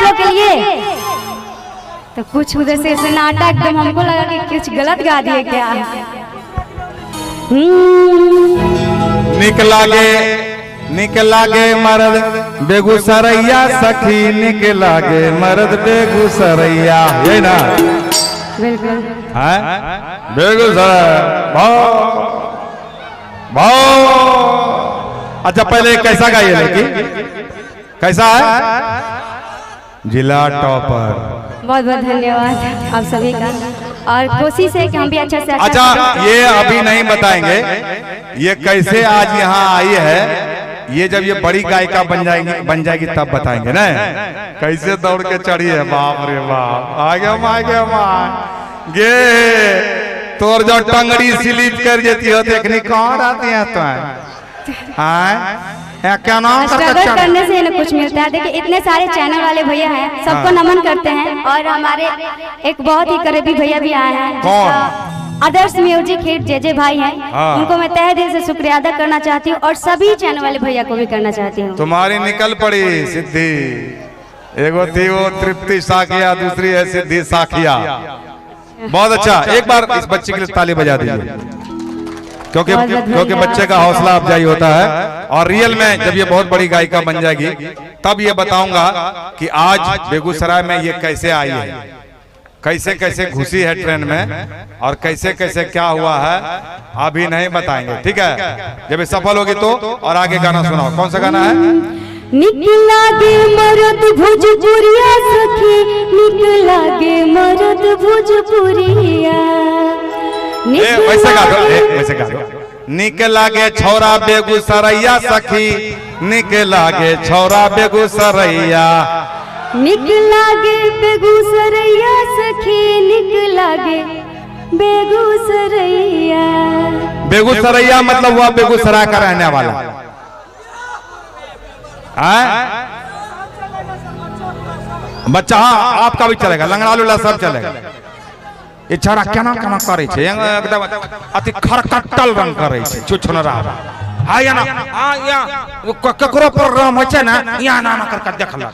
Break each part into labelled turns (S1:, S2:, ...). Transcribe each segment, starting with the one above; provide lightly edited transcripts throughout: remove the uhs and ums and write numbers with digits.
S1: लोग के लिए। तो कुछ उधर से सन्नाटा एकदम, हमको लगा कि कुछ गलत गा दिए क्या।
S2: निकला गे मर्द बेगूसरैया सखी, निकला गे मर्द बेगूसरैया, ये ना
S1: बिल्कुल
S2: बेगूसराय अच्छा पहले कैसा गाइए, लेकिन कैसा है? जिला टॉपर।
S1: बहुत बहुत धन्यवाद आप सभी का, और कोशिश है कि हम भी अच्छे से
S2: अच्छा ये अभी नहीं बताएंगे ये कैसे आज यहाँ आई है, ये जब ये बड़ी गायिका बन जाएगी तब बताएंगे ना कैसे दौड़ के चढ़ी है। बाप रे बाप, आगे गे तोर जो टंगड़ी स्लिप कर देती हो देखनी कौन आती है तो क्या नाम
S1: स्ट्रगल करने से इन्हें कुछ मिलता है। देखिए इतने सारे चैनल वाले भैया हैं, सबको नमन करते हैं, और हमारे एक बहुत ही करीबी भैया भी आए हैं।
S2: कौन?
S1: आदर्श म्यूजिक हिट जे भाई हैं, उनको मैं तहे दिल से शुक्रिया अदा करना चाहती हूँ, और सभी चैनल वाले भैया को भी करना चाहती हूँ।
S2: तुम्हारी निकल पड़ी सिद्धि, एगो थी वो तृप्ति साखिया, दूसरी है सिद्धि साखिया। बहुत अच्छा, एक बार इस बच्चे के लिए ताली बजा दीजिए, क्योंकि बच्चे का हौसला अफजाई होता है। और रियल में जब ये बहुत बड़ी गायिका बन जाएगी तब ये बताऊंगा कि आज बेगूसराय में ये कैसे आई है, कैसे कैसे घुसी है ट्रेन में, और कैसे कैसे क्या हुआ है अभी नहीं बताएंगे, ठीक है? जब ये सफल होगी तो। और आगे गाना सुनाओ, कौन सा गाना है?
S1: निकला गे मरद भोजपुरिया सखी, निकला गे मरद भोजपुरिया,
S2: वैसे गा दो, वैसे गा दो। निकला गे छौरा बेगूसरैया सखी, निकला गे छौरा बेगूसरैया,
S1: निकला गे बेगूसरैया सखी, निकला गे बेगूसरैया।
S2: बेगूसरैया मतलब हुआ बेगूसराय का रहने वाला बच्चा। हाँ आपका भी चलेगा, लंगड़ा लुला सब चलेगा। ये छौरा केना केना करे छे, एकदम अति खरकट्टल रंग करे छे, छुछनरा हां या ना हां या ककरो प्रोग्राम होचे ना या ना ना करके देखला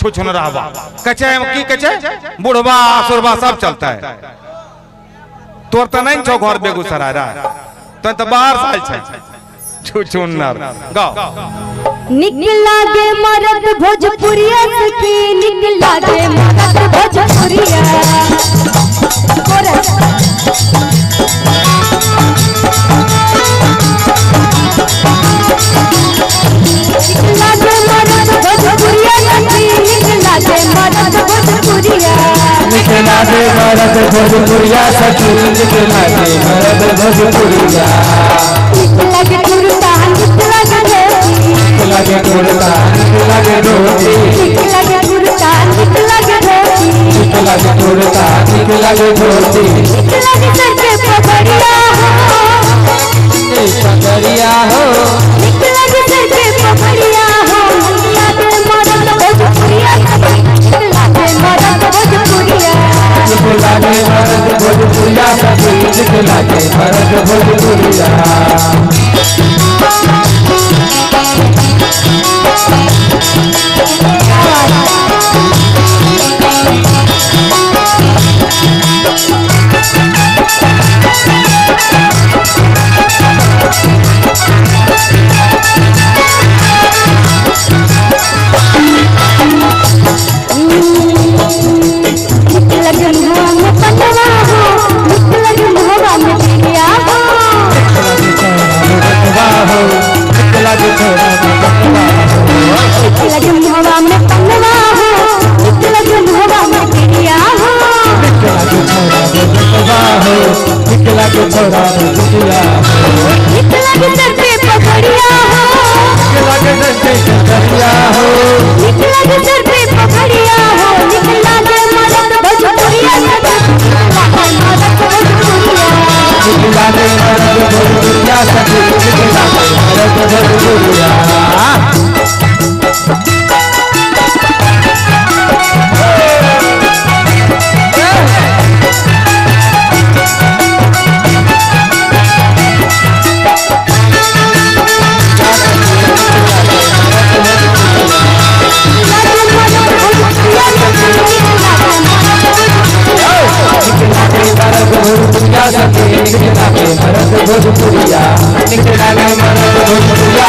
S2: छुछनरा बा कचे की कचे बुढ़वा सुरवा सब चलता है। तोर त नहीं छो घर बेगूसराय रा तो बाहर साल छे छुछुनर गाओ।
S1: निकला गे मरद भोजपुरिया सखी, निकला गे मरद भोजपुरिया, निकला गे मरद भोजपुरिया सखी, निकला गे मरद भोजपुरिया,
S3: निकला गे मरद भोजपुरिया सखी, निकला गे मरद भोजपुरिया,
S1: निकला गे कुर्ता, निकला गे धोती,
S3: निकला गे कुर्ता, निकला गे धोती,
S1: निकला गे कुर्ता, निकला गे धोती,
S3: निकला गे कुर्ता, निकला गे धोती,
S1: निकला गे सर पे पगड़िया हो,
S3: पगड़िया हो,
S1: निकला गे सर पे पगड़िया हो, निकला गे मरद भोजपुरिया, निकला गे मरद भोजपुरिया,
S3: निकला गे मरद भोजपुरिया सखी, निकला गे मरद भोजपुरिया। निकला के मरद भोजपुरिया निकला के मरद भोजपुरिया